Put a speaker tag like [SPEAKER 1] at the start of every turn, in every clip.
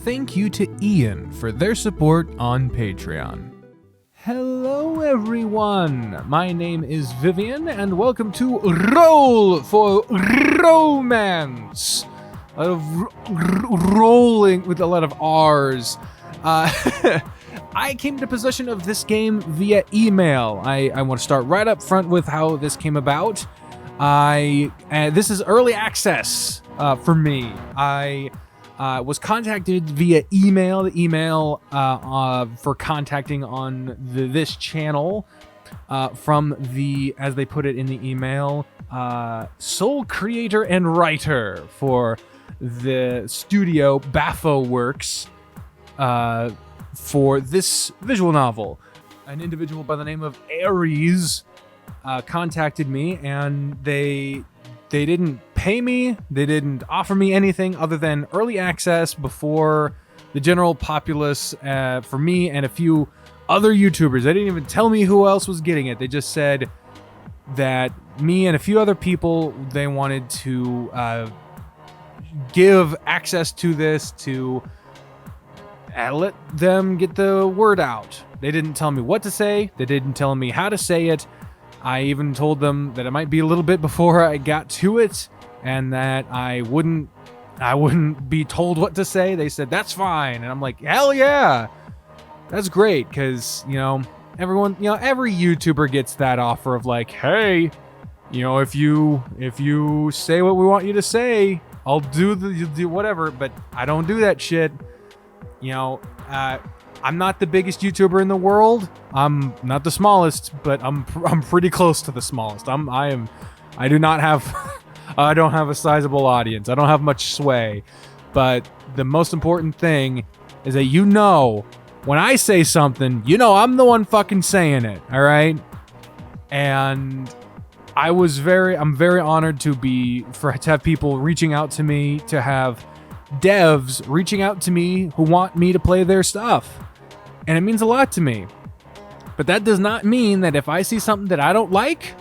[SPEAKER 1] thank you to Ian for their support on Patreon. Hello everyone, my name is Vivian and welcome to Roll for Romance. A lot of rolling with a lot of R's. I came to possession of this game via email. I want to start right up front with how this came about. This is early access for me. I was contacted via email. The email for contacting on this channel from the, as they put it in the email, sole creator and writer for the studio BaphoWorks for this visual novel. An individual by the name of Aries contacted me, and they didn't pay me, they didn't offer me anything other than early access before the general populace for me and a few other YouTubers. They didn't even tell me who else was getting it. They just said that me and a few other people, they wanted to give access to this to let them get the word out. They didn't tell me what to say. They didn't tell me how to say it. I even told them that it might be a little bit before I got to it and that I wouldn't be told what to say. They said, that's fine. And I'm like, hell yeah, that's great. Cause everyone, every YouTuber gets that offer of like, hey, if you say what we want you to say, I'll do whatever, but I don't do that shit. I'm not the biggest YouTuber in the world. I'm not the smallest, but I'm pretty close to the smallest. I don't have a sizable audience. I don't have much sway. But the most important thing is that when I say something, I'm the one fucking saying it, all right? And I'm very honored to have people reaching out to me, to have devs reaching out to me who want me to play their stuff. And it means a lot to me. But that does not mean that if I see something that I don't like,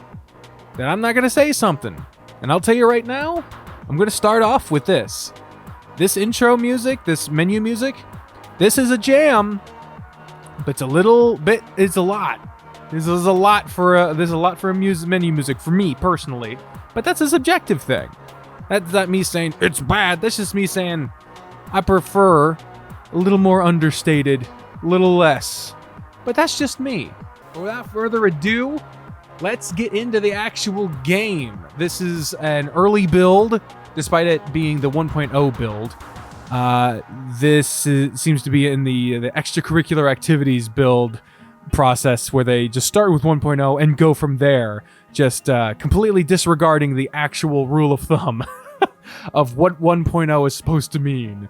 [SPEAKER 1] that I'm not going to say something. And I'll tell you right now, I'm going to start off with this. This intro music, this menu music, this is a jam, but it's a lot. There's a lot for a menu music for me personally. But that's a subjective thing. That's not me saying it's bad. That's just me saying I prefer a little more understated, a little less. But that's just me. Without further ado, let's get into the actual game. This is an early build, despite it being the 1.0 build. This seems to be in the extracurricular activities build process where they just start with 1.0 and go from there, just completely disregarding the actual rule of thumb of what 1.0 is supposed to mean.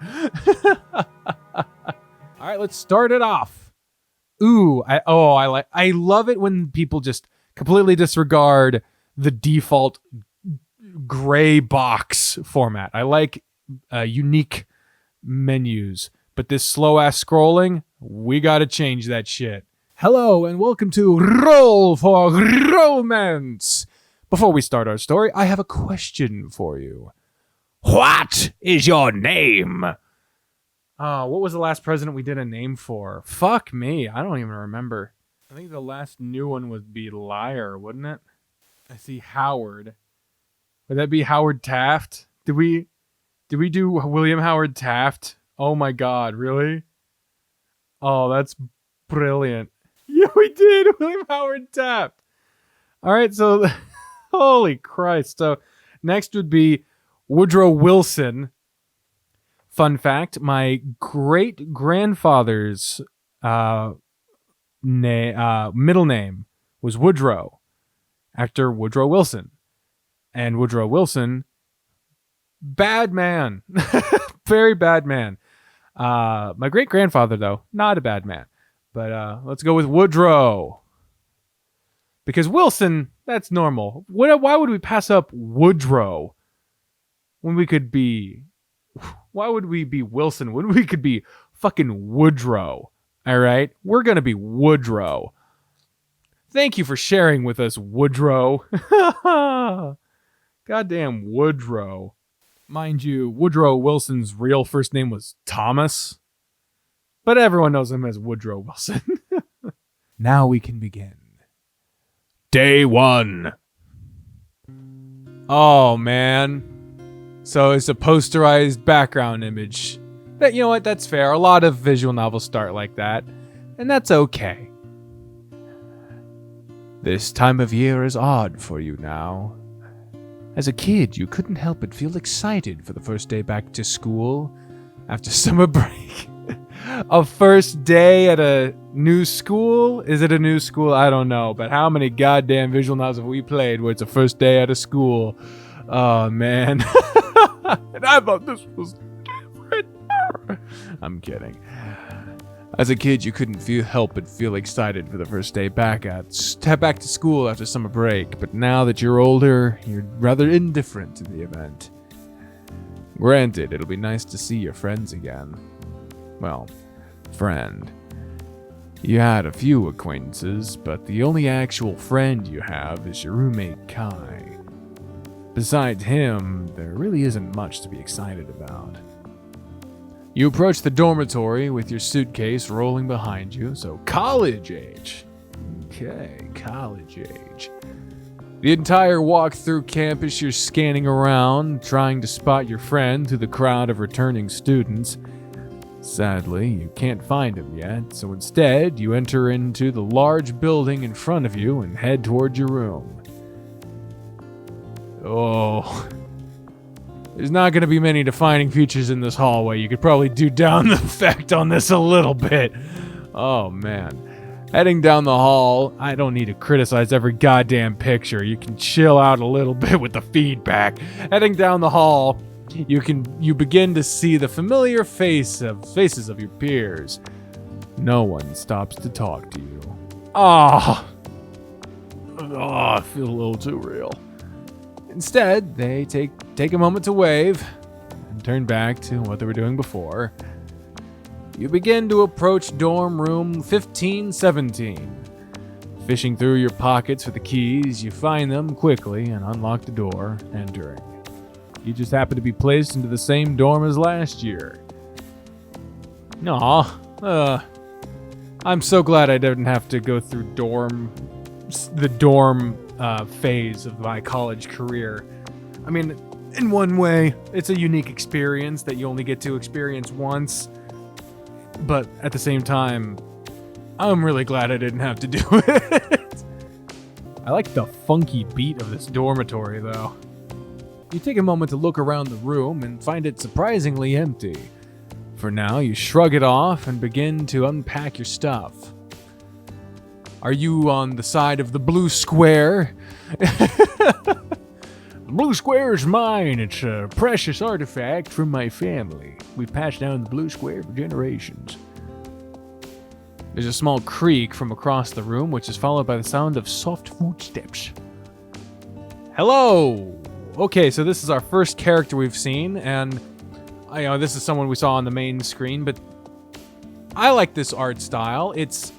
[SPEAKER 1] All right, let's start it off. Ooh, I love it when people just completely disregard the default gray box format. I like unique menus, but this slow ass scrolling, we gotta change that shit. Hello and welcome to Roll for Romance. Before we start our story, I have a question for you. What is your name? What was the last president we did a name for? Fuck me, I don't even remember. I think the last new one would be Liar, wouldn't it? I see Howard. Would that be Howard Taft? Did we do William Howard Taft? Oh my god, really? Oh, that's brilliant. Yeah, we did William Howard Taft. All right, so holy Christ. So next would be Woodrow Wilson. Fun fact, my great-grandfather's middle name was Woodrow, after Woodrow Wilson. And Woodrow Wilson, bad man. Very bad man. My great-grandfather, though, not a bad man. But let's go with Woodrow. Because Wilson, that's normal. Why would we pass up Woodrow when we could be... Why would we be Wilson when we could be fucking Woodrow? All right? We're going to be Woodrow. Thank you for sharing with us, Woodrow. Goddamn Woodrow. Mind you, Woodrow Wilson's real first name was Thomas. but everyone knows him as Woodrow Wilson. Now we can begin. Day 1. Oh, man. So it's a posterized background image. But you know what? That's fair. A lot of visual novels start like that, and that's okay. This time of year is odd for you now. As a kid, you couldn't help but feel excited for the first day back to school after summer break. A first day at a new school? Is it a new school? I don't know. But how many goddamn visual novels have we played where it's a first day at a school? Oh, man. And I thought this was different. I'm kidding. As a kid, you couldn't help but feel excited for the first day back to school after summer break. But now that you're older, you're rather indifferent to the event. Granted, it'll be nice to see your friends again. Well, friend. You had a few acquaintances, but the only actual friend you have is your roommate Kai. Besides him, there really isn't much to be excited about. You approach the dormitory with your suitcase rolling behind you, so college age. Okay, college age. The entire walk through campus, you're scanning around, trying to spot your friend through the crowd of returning students. Sadly, you can't find him yet, so instead, you enter into the large building in front of you and head toward your room. Oh, there's not going to be many defining features in this hallway. You could probably do down the effect on this a little bit. Oh, man. Heading down the hall, I don't need to criticize every goddamn picture. You can chill out a little bit with the feedback. Heading down the hall, you begin to see the familiar faces of your peers. No one stops to talk to you. I feel a little too real. Instead, they take a moment to wave and turn back to what they were doing before. You begin to approach dorm room 1517. Fishing through your pockets for the keys, you find them quickly and unlock the door, entering. You just happen to be placed into the same dorm as last year. I'm so glad I didn't have to go through the dorm phase of my college career. I mean, in one way, it's a unique experience that you only get to experience once. But at the same time, I'm really glad I didn't have to do it. I like the funky beat of this dormitory, though. You take a moment to look around the room and find it surprisingly empty. For now, you shrug it off and begin to unpack your stuff. Are you on the side of the blue square? The blue square is mine. It's a precious artifact from my family. We've passed down the blue square for generations. There's a small creak from across the room, which is followed by the sound of soft footsteps. Hello! Okay, so this is our first character we've seen, and this is someone we saw on the main screen, but I like this art style. It's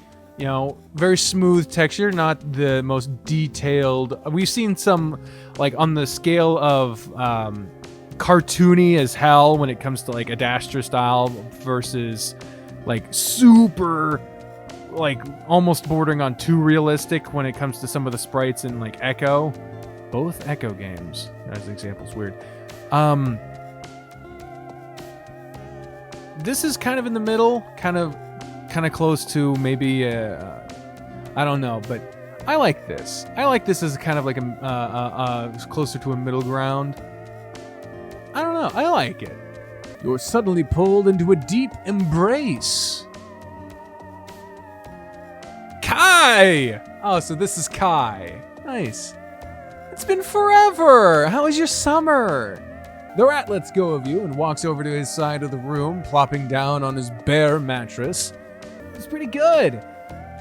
[SPEAKER 1] very smooth texture, not the most detailed. We've seen some, on the scale of cartoony as hell when it comes to, Adastra style versus, super, almost bordering on too realistic when it comes to some of the sprites in, Echo. Both Echo games, as examples, weird. This is kind of in the middle, kind of close to maybe I don't know, but I like this. I like this as kind of like closer to a middle ground. I don't know. I like it. You're suddenly pulled into a deep embrace. Kai! Oh, so this is Kai. Nice. It's been forever. How was your summer? The rat lets go of you and walks over to his side of the room, plopping down on his bare mattress. It's pretty good.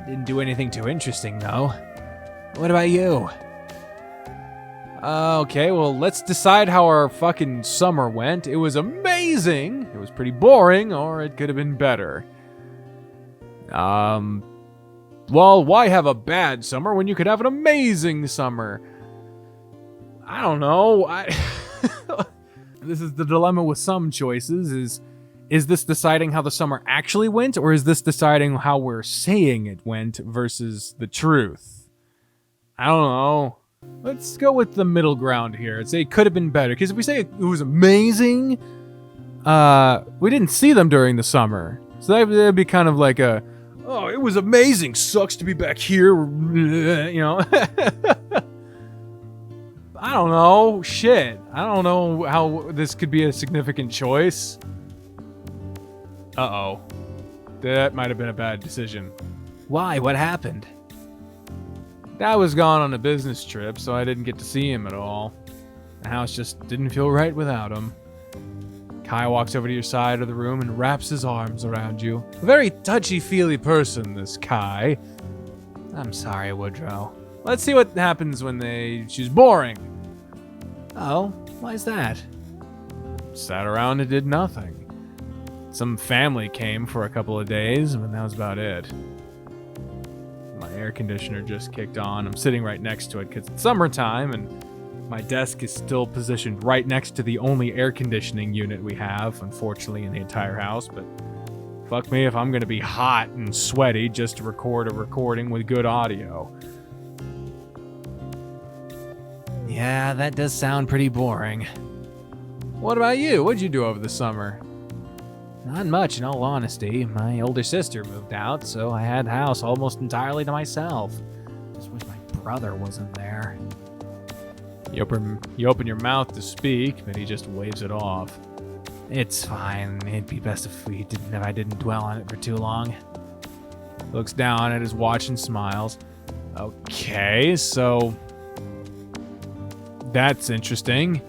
[SPEAKER 1] Didn't do anything too interesting, though. What about you? Okay, well, let's decide how our fucking summer went. It was amazing. It was pretty boring, or it could have been better. Well, why have a bad summer when you could have an amazing summer? I don't know. This is the dilemma with some choices, is Is this deciding how the summer actually went, or is this deciding how we're saying it went versus the truth? I don't know. Let's go with the middle ground here. I'd say it could have been better, because if we say it was amazing, we didn't see them during the summer. So that'd be kind of like a, oh, it was amazing, sucks to be back here, you know. I don't know, shit. I don't know how this could be a significant choice. Uh-oh. That might have been a bad decision. Why? What happened? Dad was gone on a business trip, so I didn't get to see him at all. The house just didn't feel right without him. Kai walks over to your side of the room and wraps his arms around you. A very touchy-feely person, this Kai. I'm sorry, Woodrow. Let's see what happens when they choose boring. Oh, why's that? Sat around and did nothing. Some family came for a couple of days, but that was about it. My air conditioner just kicked on. I'm sitting right next to it because it's summertime, and my desk is still positioned right next to the only air conditioning unit we have, unfortunately, in the entire house, but fuck me if I'm going to be hot and sweaty just to record a recording with good audio. Yeah, that does sound pretty boring. What about you? What'd you do over the summer? Not much, in all honesty. My older sister moved out, so I had the house almost entirely to myself. Just wish my brother wasn't there. You open your mouth to speak, but he just waves it off. It's fine. It'd be best if I didn't dwell on it for too long. Looks down at his watch and smiles. Okay, so that's interesting.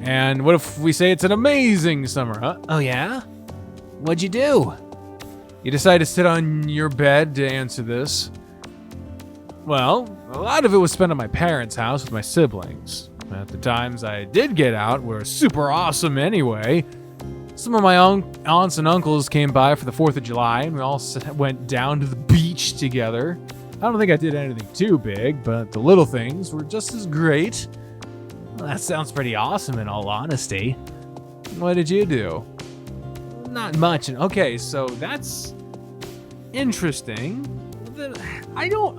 [SPEAKER 1] And what if we say it's an amazing summer, huh? Oh yeah? What'd you do? You decide to sit on your bed to answer this. Well, a lot of it was spent at my parents' house with my siblings. At the times I did get out were super awesome anyway. Some of my aunts and uncles came by for the 4th of July, and we all went down to the beach together. I don't think I did anything too big, but the little things were just as great. Well, that sounds pretty awesome in all honesty. What did you do? Not much. Okay, so that's interesting. We don't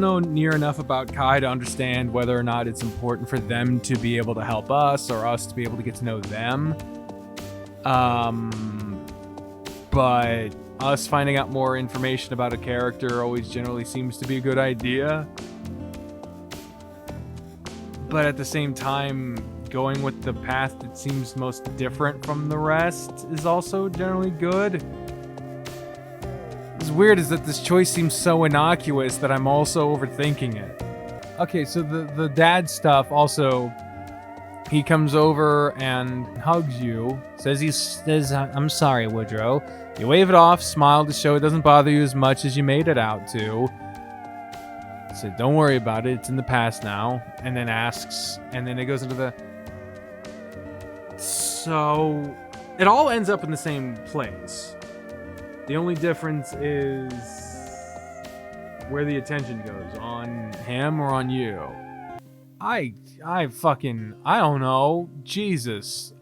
[SPEAKER 1] know near enough about Kai to understand whether or not it's important for them to be able to help us or us to be able to get to know them. But us finding out more information about a character always generally seems to be a good idea. But at the same time, going with the path that seems most different from the rest is also generally good. What's weird is that this choice seems so innocuous that I'm also overthinking it. Okay, so the dad stuff also, he comes over and hugs you, says, I'm sorry, Woodrow. You wave it off, smile to show it doesn't bother you as much as you made it out to. Said, don't worry about it, it's in the past now. And then asks, and then it goes into the... So, it all ends up in the same place. The only difference is where the attention goes, on him or on you. I don't know. Jesus.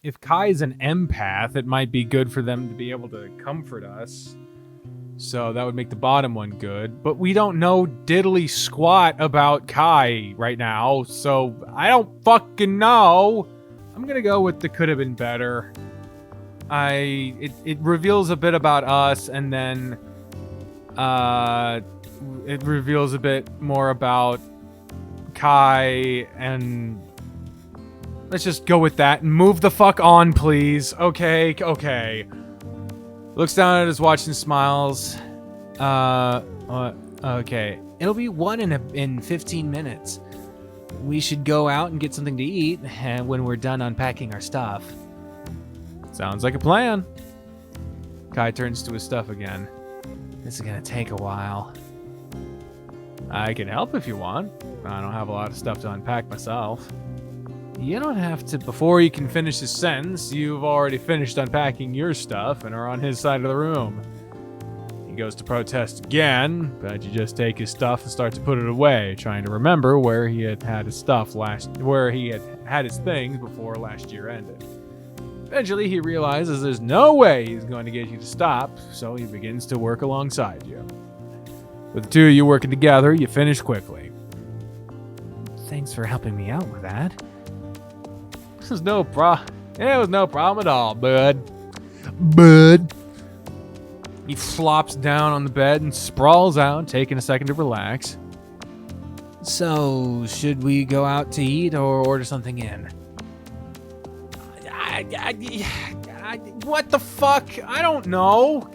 [SPEAKER 1] If Kai's an empath, it might be good for them to be able to comfort us. So that would make the bottom one good. But we don't know diddly squat about Kai right now, so I don't fucking know. I'm gonna go with the could have been better. It reveals a bit about us, and then it reveals a bit more about Kai, and let's just go with that and move the fuck on, please. Okay. Looks down at his watch and smiles. Okay. It'll be 1 in 15 minutes. We should go out and get something to eat when we're done unpacking our stuff. Sounds like a plan. Kai turns to his stuff again. This is gonna take a while. I can help if you want. I don't have a lot of stuff to unpack myself. You don't have to. Before he can finish his sentence, you've already finished unpacking your stuff and are on his side of the room. He goes to protest again, but you just take his stuff and start to put it away, trying to remember where he had his stuff where he had his things before last year ended. Eventually, he realizes there's no way he's going to get you to stop, so he begins to work alongside you. With the two of you working together, you finish quickly. Thanks for helping me out with that. It was no problem at all, bud. He flops down on the bed and sprawls out, taking a second to relax. So, should we go out to eat or order something in? What the fuck? I don't know.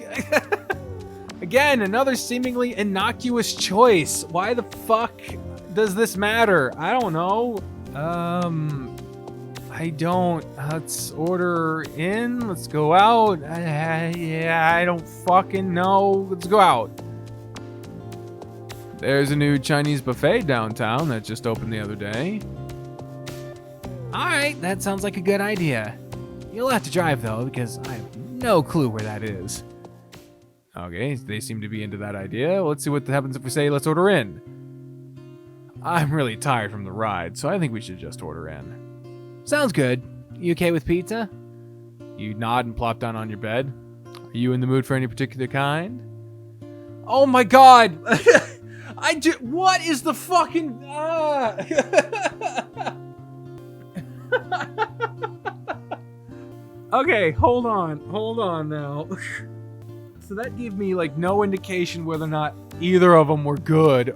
[SPEAKER 1] Again, another seemingly innocuous choice. Why the fuck does this matter? I don't know. I don't. Let's order in. Let's go out. I don't fucking know. Let's go out. There's a new Chinese buffet downtown that just opened the other day. Alright, that sounds like a good idea. You'll have to drive though, because I have no clue where that is. Okay, they seem to be into that idea. Let's see what happens if we say let's order in. I'm really tired from the ride, so I think we should just order in. Sounds good. You okay with pizza? You nod and plop down on your bed. Are you in the mood for any particular kind? Oh my god! What is the fucking... Okay, hold on now. So that gave me like no indication whether or not either of them were good.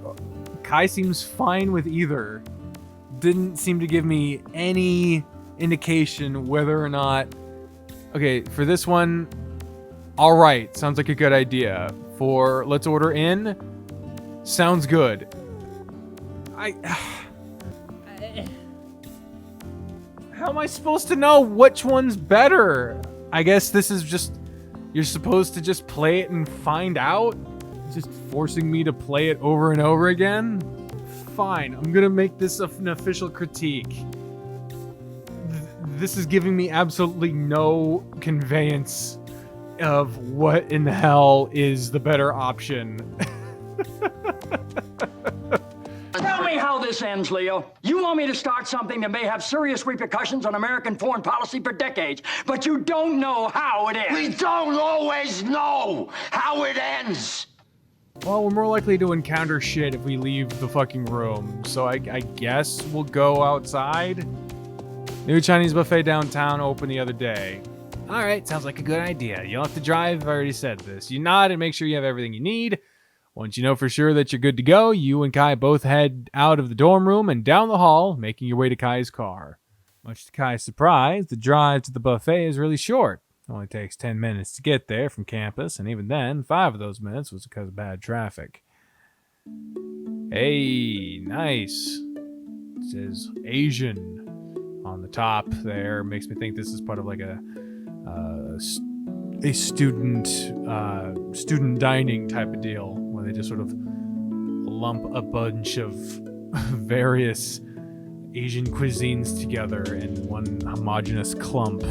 [SPEAKER 1] Kai seems fine with either. Didn't seem to give me any indication whether or not... Okay, for this one, alright, sounds like a good idea. For let's order in, sounds good. How am I supposed to know which one's better? I guess this is just... You're supposed to just play it and find out? Just forcing me to play it over and over again? Fine, I'm gonna make this an official critique. This is giving me absolutely no conveyance of what in the hell is the better option.
[SPEAKER 2] Tell me how this ends, Leo. You want me to start something that may have serious repercussions on American foreign policy for decades, but you don't know how it ends.
[SPEAKER 3] We don't always know how it ends.
[SPEAKER 1] Well, we're more likely to encounter shit if we leave the fucking room, so I guess we'll go outside? New Chinese buffet downtown opened the other day. Alright, sounds like a good idea. You don't have to drive, I've already said this. You nod and make sure you have everything you need. Once you know for sure that you're good to go, you and Kai both head out of the dorm room and down the hall, making your way to Kai's car. Much to Kai's surprise, the drive to the buffet is really short. It only takes 10 minutes to get there from campus, and even then, 5 of those minutes was because of bad traffic. Hey, nice. It says Asian on the top there. Makes me think this is part of like a student dining type of deal, where they just sort of lump a bunch of various Asian cuisines together in one homogeneous clump.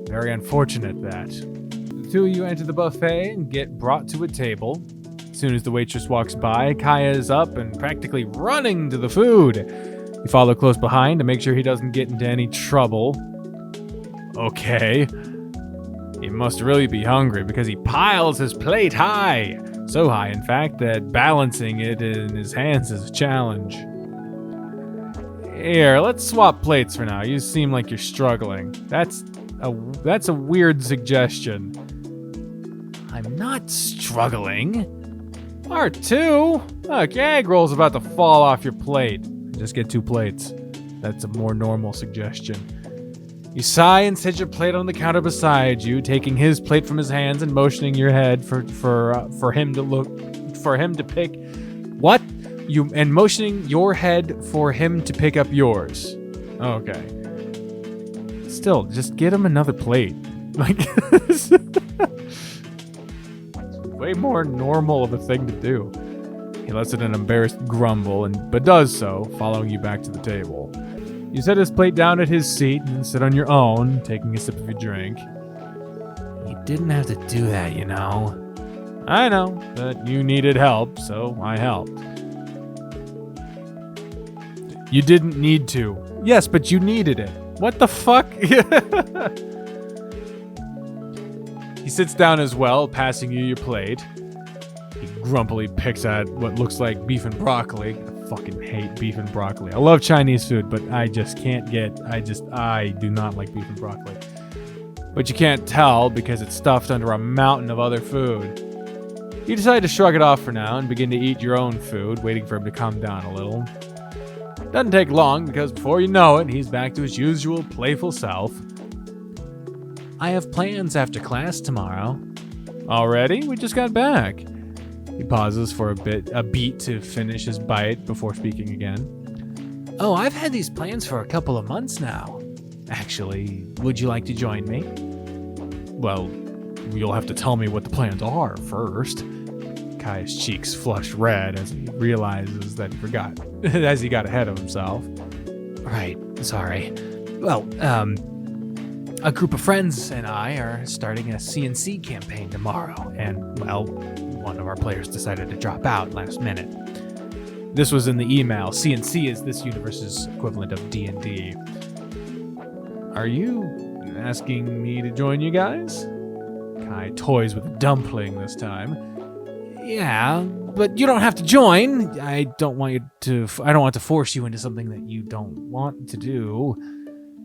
[SPEAKER 1] Very unfortunate that. The two of you enter the buffet and get brought to a table. As soon as the waitress walks by, Kaya is up and practically running to the food. You follow close behind to make sure he doesn't get into any trouble. Okay. He must really be hungry because he piles his plate high. So high, in fact, that balancing it in his hands is a challenge. Here, let's swap plates for now. You seem like you're struggling. That's a weird suggestion. I'm not struggling. Part 2? Look, egg roll's about to fall off your plate. Just get 2 plates. That's a more normal suggestion. You sigh and set your plate on the counter beside you, taking his plate from his hands and motioning your head for him to pick what? And motioning your head for him to pick up yours. Okay. Still, just get him another plate. Like, it's way more normal of a thing to do. He lets it an embarrassed grumble, but does so, following you back to the table. You set his plate down at his seat and sit on your own, taking a sip of your drink. You didn't have to do that, you know. I know, but you needed help, so I helped. You didn't need to. Yes, but you needed it. What the fuck? He sits down as well, passing you your plate. He grumpily picks at what looks like beef and broccoli. I fucking hate beef and broccoli. I love Chinese food, but I just can't get... I do not like beef and broccoli. But you can't tell because it's stuffed under a mountain of other food. You decide to shrug it off for now and begin to eat your own food, waiting for him to calm down a little. Doesn't take long because before you know it, he's back to his usual playful self. I have plans after class tomorrow. Already? We just got back. He pauses for a beat to finish his bite before speaking again. Oh, I've had these plans for a couple of months now. Actually, would you like to join me? Well, you'll have to tell me what the plans are first. Kai's cheeks flush red as he realizes that he forgot, as he got ahead of himself. Right, sorry. Well, a group of friends and I are starting a CNC campaign tomorrow, and, well, one of our players decided to drop out last minute. This was in the email. CNC is this universe's equivalent of D&D. Are you asking me to join you guys? Kai toys with a dumpling this time. Yeah, but you don't have to join. I don't want to force you into something that you don't want to do.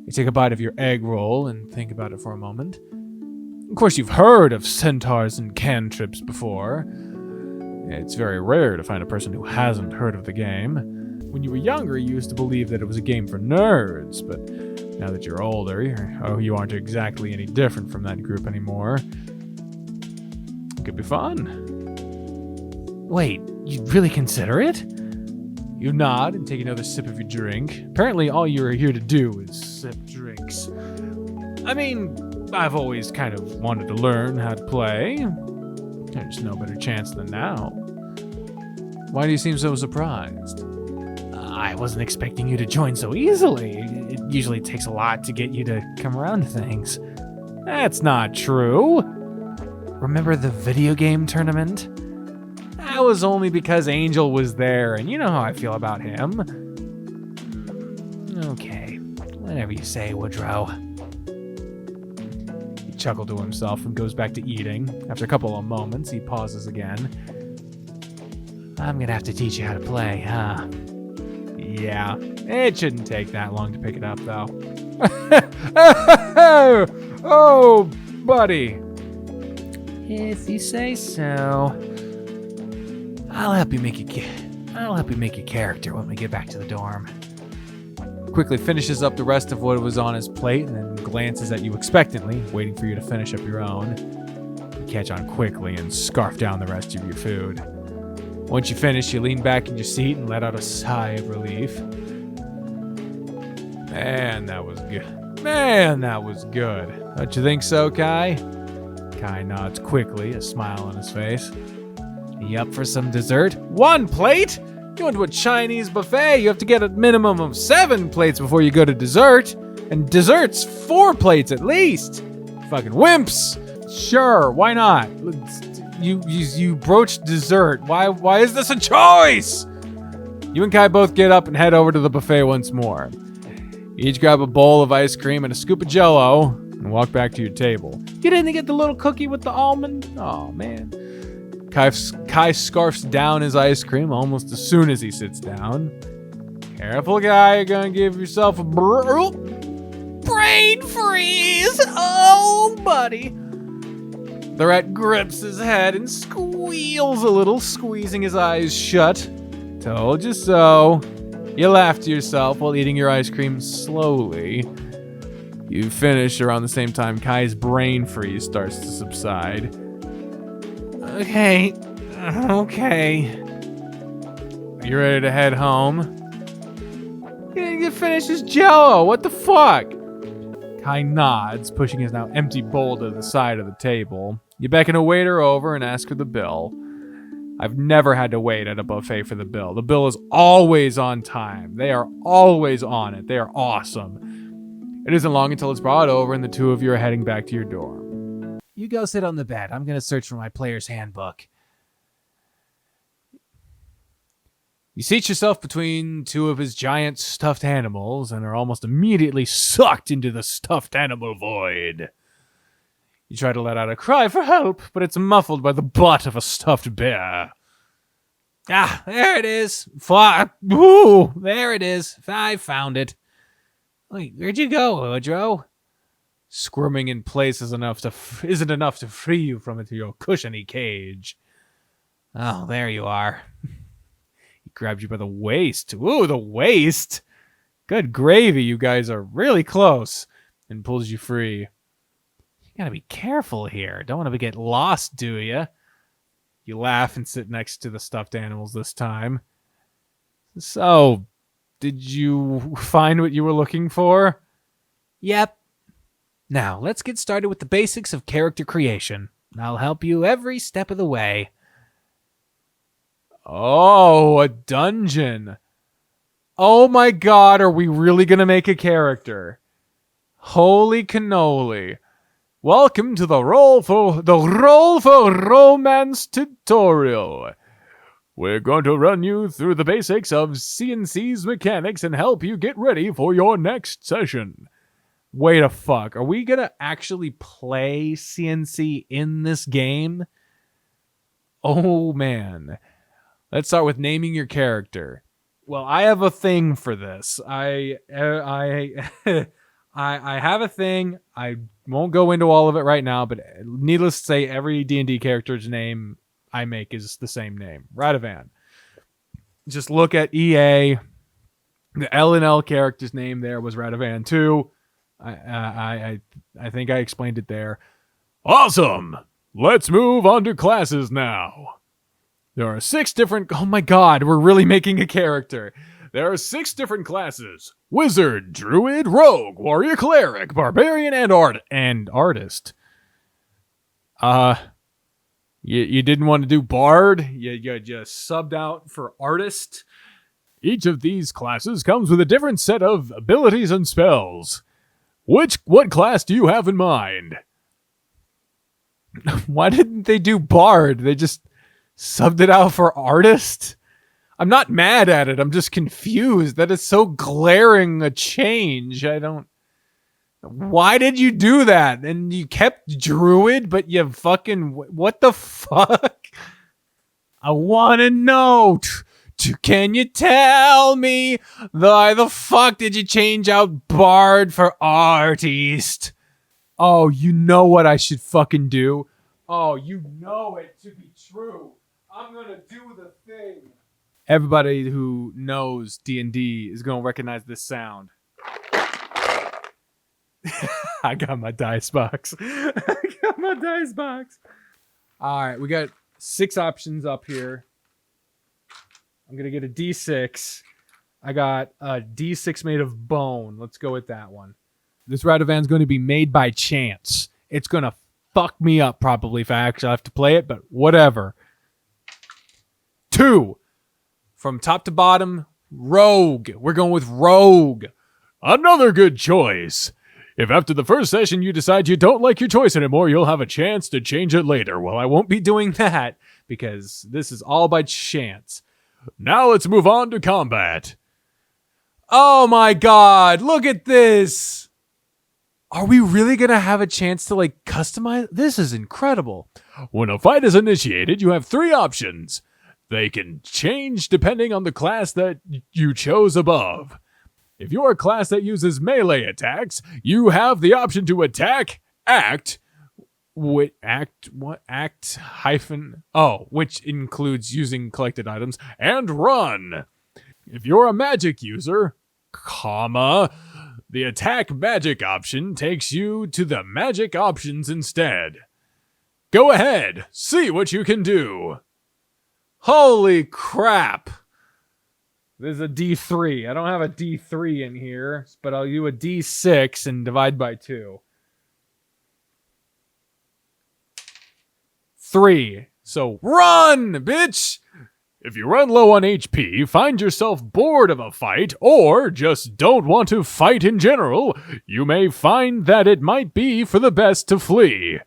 [SPEAKER 1] You take a bite of your egg roll and think about it for a moment. Of course, you've heard of Centaurs and Cantrips before. It's very rare to find a person who hasn't heard of the game. When you were younger, you used to believe that it was a game for nerds, but now that you're older, you aren't exactly any different from that group anymore. It could be fun. Wait, you'd really consider it? You nod and take another sip of your drink. Apparently all you're here to do is sip drinks. I mean, I've always kind of wanted to learn how to play. There's no better chance than now. Why do you seem so surprised? I wasn't expecting you to join so easily. It usually takes a lot to get you to come around to things. That's not true. Remember the video game tournament? That was only because Angel was there, and you know how I feel about him. Okay, whatever you say, Woodrow. He chuckled to himself and goes back to eating. After a couple of moments, he pauses again. I'm gonna have to teach you how to play, huh? Yeah, it shouldn't take that long to pick it up, though. Oh, buddy. If you say so. I'll help you make a character when we get back to the dorm. Quickly finishes up the rest of what was on his plate and then glances at you expectantly, waiting for you to finish up your own. You catch on quickly and scarf down the rest of your food. Once you finish, you lean back in your seat and let out a sigh of relief. Man, that was good. Don't you think so, Kai? Kai nods quickly, a smile on his face. You up for some dessert? 1 plate? You went to a Chinese buffet. You have to get a minimum of 7 plates before you go to dessert. And dessert's 4 plates at least. Fucking wimps. Sure, why not? You broached dessert. Why is this a choice? You and Kai both get up and head over to the buffet once more. You each grab a bowl of ice cream and a scoop of Jell-O and walk back to your table. You didn't get the little cookie with the almond? Oh, man. Kai scarfs down his ice cream almost as soon as he sits down. Careful, Kai, you're gonna give yourself a brain freeze! Oh, buddy. The rat grips his head and squeals a little, squeezing his eyes shut. Told you so. You laugh to yourself while eating your ice cream slowly. You finish around the same time Kai's brain freeze starts to subside. Okay. You ready to head home? You finish his Jell-O. What the fuck? Kai nods, pushing his now empty bowl to the side of the table. You beckon a waiter over and ask for the bill. I've never had to wait at a buffet for the bill. The bill is always on time. They are always on it. They are awesome. It isn't long until it's brought over and the two of you are heading back to your dorm. You go sit on the bed. I'm going to search for my player's handbook. You seat yourself between two of his giant stuffed animals and are almost immediately sucked into the stuffed animal void. You try to let out a cry for help, but it's muffled by the butt of a stuffed bear. Ah, there it is. Ooh, there it is. I found it. Wait, where'd you go, Woodrow? Squirming in place isn't enough to free you from your cushiony cage. Oh, there you are. He grabbed you by the waist. Ooh, the waist! Good gravy, you guys are really close. And pulls you free. You gotta be careful here. Don't want to get lost, do you? You laugh and sit next to the stuffed animals this time. So, did you find what you were looking for? Yep. Now, let's get started with the basics of character creation. I'll help you every step of the way. Oh, a dungeon. Oh my god, are we really gonna make a character? Holy cannoli. Welcome to the Roll for Romance tutorial. We're going to run you through the basics of CNC's mechanics and help you get ready for your next session. Wait a fuck. Are we gonna actually play CNC in this game? Oh man. Let's start with naming your character. Well, I have a thing for this. I have a thing. I won't go into all of it right now, but needless to say, every D&D character's name I make is the same name. Radovan. Just look at EA. The L&L character's name there was Radovan too. I think I explained it there. Awesome! Let's move on to classes now. There are 6 different... Oh my god, we're really making a character. There are 6 different classes. Wizard, Druid, Rogue, Warrior Cleric, Barbarian, and Artist. You didn't want to do Bard? You just subbed out for Artist? Each of these classes comes with a different set of abilities and spells. What class do you have in mind? Why didn't they do Bard? They just subbed it out for Artist? I'm not mad at it. I'm just confused. That is so glaring a change. Why did you do that? And you kept Druid, but you fucking... What the fuck? I want to know. Can you tell me why the fuck did you change out Bard for Artist? Oh, you know what I should fucking do? Oh, you know it to be true. I'm gonna do the thing. Everybody who knows D&D is gonna recognize this sound. I got my dice box. All right, we got 6 options up here. I'm gonna get a D6. I got a D6 made of bone. Let's go with that one. This Radovan's going to be made by chance. It's gonna fuck me up probably if I actually have to play it, but whatever. 2. From top to bottom, Rogue. We're going with Rogue. Another good choice. If after the first session you decide you don't like your choice anymore, you'll have a chance to change it later. Well, I won't be doing that because this is all by chance. Now let's move on to combat. Oh my god, look at this. Are we really going to have a chance to customize? This is incredible. When a fight is initiated, you have 3 options. They can change depending on the class that you chose above. If you're a class that uses melee attacks, you have the option to attack, which includes using collected items, and run. If you're a magic user, the attack magic option takes you to the magic options instead. Go ahead, see what you can do. Holy crap. There's a D3. I don't have a D3 in here, but I'll do a D6 and divide by 2. 3. So run, bitch! If you run low on HP, find yourself bored of a fight, or just don't want to fight in general, you may find that it might be for the best to flee.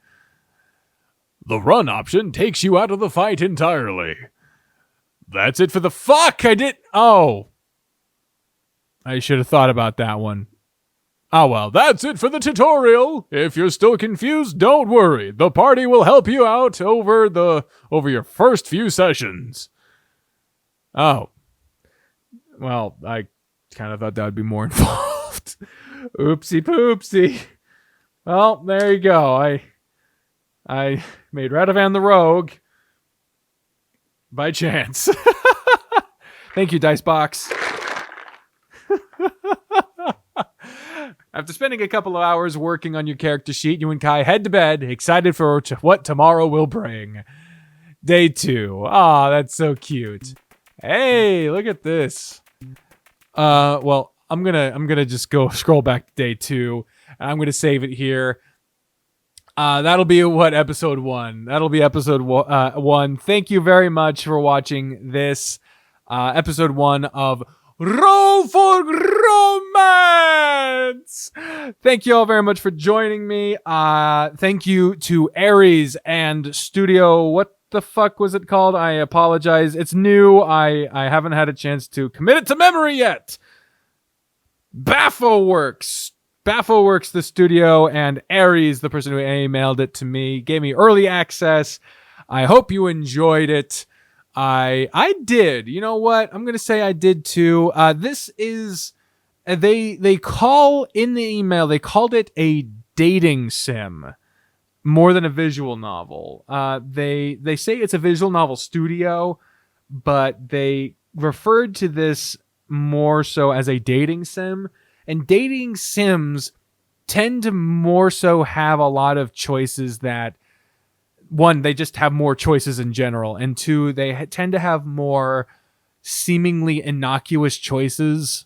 [SPEAKER 1] The run option takes you out of the fight entirely. that's it for the fuck. I should have thought about that one. Oh well, that's it for the tutorial. If you're still confused, don't worry. The party will help you out over your first few sessions. Oh. Well, I kind of thought that would be more involved. Oopsie poopsie. Well, there you go. I made Radovan the Rogue by chance. Thank you, Dicebox. After spending a couple of hours working on your character sheet, you and Kai head to bed, excited for what tomorrow will bring. Day 2. Aw, that's so cute. Hey, look at this. Well, I'm gonna just go scroll back to day 2, and I'm gonna save it here. That'll be episode 1. That'll be episode 1. Thank you very much for watching this episode 1 of Roll for Romance. Thank you all very much for joining me. Thank you to Aries and Studio. What the fuck was it called? I apologize. It's new. I haven't had a chance to commit it to memory yet. BaphoWorks, the studio, and Aries, the person who emailed it to me, gave me early access. I hope you enjoyed it. I did. You know what? I'm gonna say I did too. This is they call in the email. They called it a dating sim more than a visual novel. They say it's a visual novel studio, but they referred to this more so as a dating sim. And dating sims tend to more so have a lot of choices that, one, they just have more choices in general, and two, they tend to have more seemingly innocuous choices.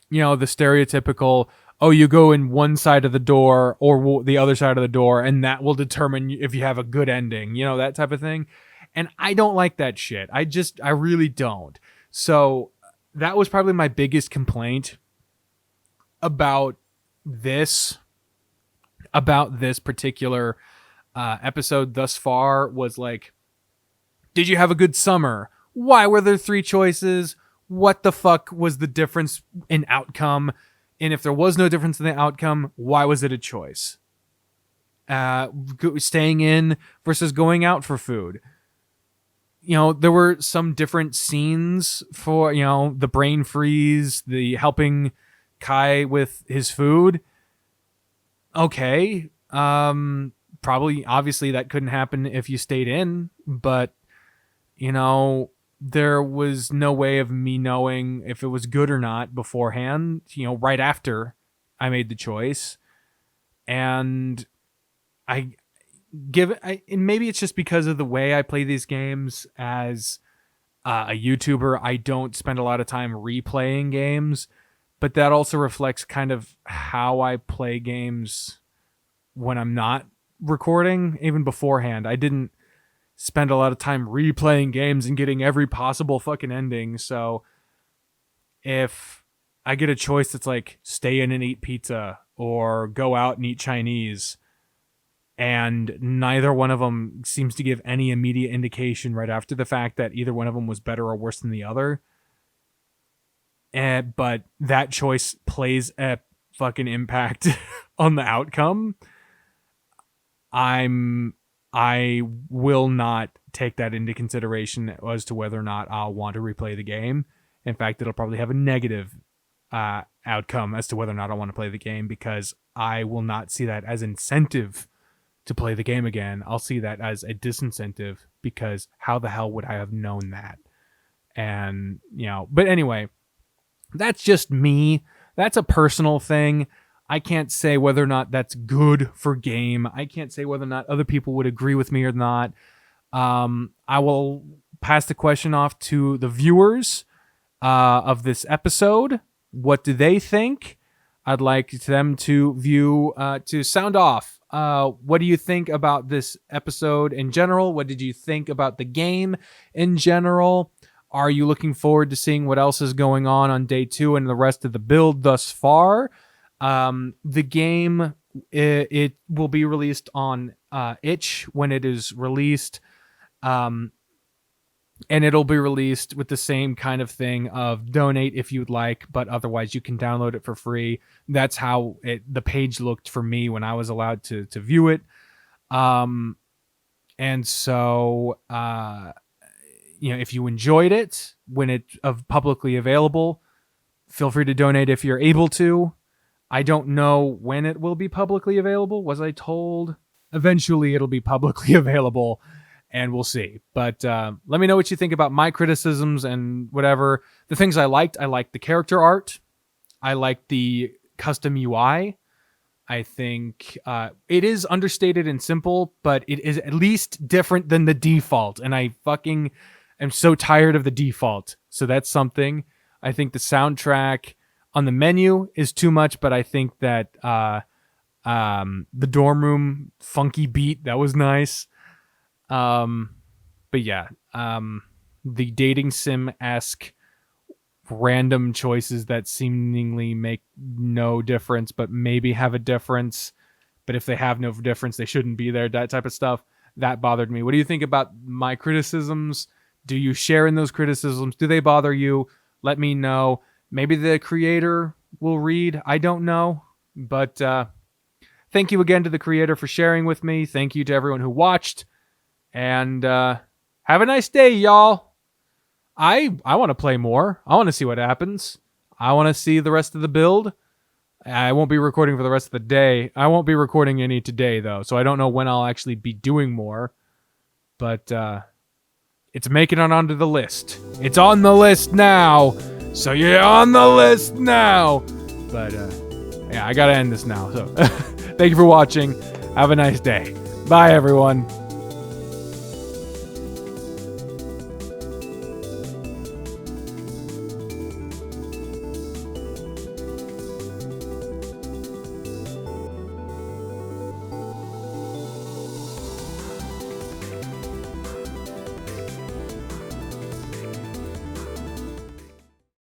[SPEAKER 1] You know, the stereotypical, oh, you go in one side of the door or the other side of the door, and that will determine if you have a good ending, you know, that type of thing. And I don't like that shit. I really don't. So that was probably my biggest complaint about this particular episode thus far, was like, did you have a good summer? Why were there 3 choices? What the fuck was the difference in outcome? And if there was no difference in the outcome, why was it a choice? Staying in versus going out for food. You know, there were some different scenes for, you know, the brain freeze, the helping Kai with his food. Okay. Probably, obviously, that couldn't happen if you stayed in, but, you know, there was no way of me knowing if it was good or not beforehand, you know, right after I made the choice. And and maybe it's just because of the way I play these games as a YouTuber. I don't spend a lot of time replaying games, but that also reflects kind of how I play games when I'm not recording. Even beforehand, I didn't spend a lot of time replaying games and getting every possible fucking ending. So if I get a choice that's like stay in and eat pizza or go out and eat Chinese, and neither one of them seems to give any immediate indication right after the fact that either one of them was better or worse than the other, but that choice plays a fucking impact on the outcome, I will not take that into consideration as to whether or not I'll want to replay the game. In fact, it'll probably have a negative outcome as to whether or not I want to play the game, because I will not see that as incentive to play the game again. I'll see that as a disincentive, because how the hell would I have known that? And, you know, but anyway, that's just me. That's a personal thing. I can't say whether or not that's good for game. I can't say whether or not other people would agree with me or not. I will pass the question off to the viewers of this episode. What do they think? I'd like them to sound off. What do you think about this episode in general? What did you think about the game in general? Are you looking forward to seeing what else is going on day 2 and the rest of the build thus far? The game, it will be released on itch when it is released. and it'll be released with the same kind of thing of donate if you'd like, but otherwise you can download it for free. That's how the page looked for me when I was allowed to view it. And so, if you enjoyed it when it's publicly available, feel free to donate if you're able to. I don't know when it will be publicly available. Was I told? Eventually it'll be publicly available, and we'll see. But let me know what you think about my criticisms and whatever. The things I liked the character art. I liked the custom UI. I think it is understated and simple, but it is at least different than the default. And I fucking am so tired of the default. So that's something. I think the soundtrack on the menu is too much, but I think that the dorm room funky beat, that was nice. But yeah, the dating sim-esque random choices that seemingly make no difference, but maybe have a difference. But if they have no difference, they shouldn't be there. That type of stuff, that bothered me. What do you think about my criticisms? Do you share in those criticisms? Do they bother you? Let me know. Maybe the creator will read. I don't know. But thank you again to the creator for sharing with me. Thank you to everyone who watched. And have a nice day, y'all. I want to play more. I want to see what happens. I want to see the rest of the build. I won't be recording for the rest of the day. I won't be recording any today, though, so I don't know when I'll actually be doing more. But it's making it onto the list. It's on the list now. So you're on the list now. But yeah, I got to end this now. So thank you for watching. Have a nice day. Bye, everyone.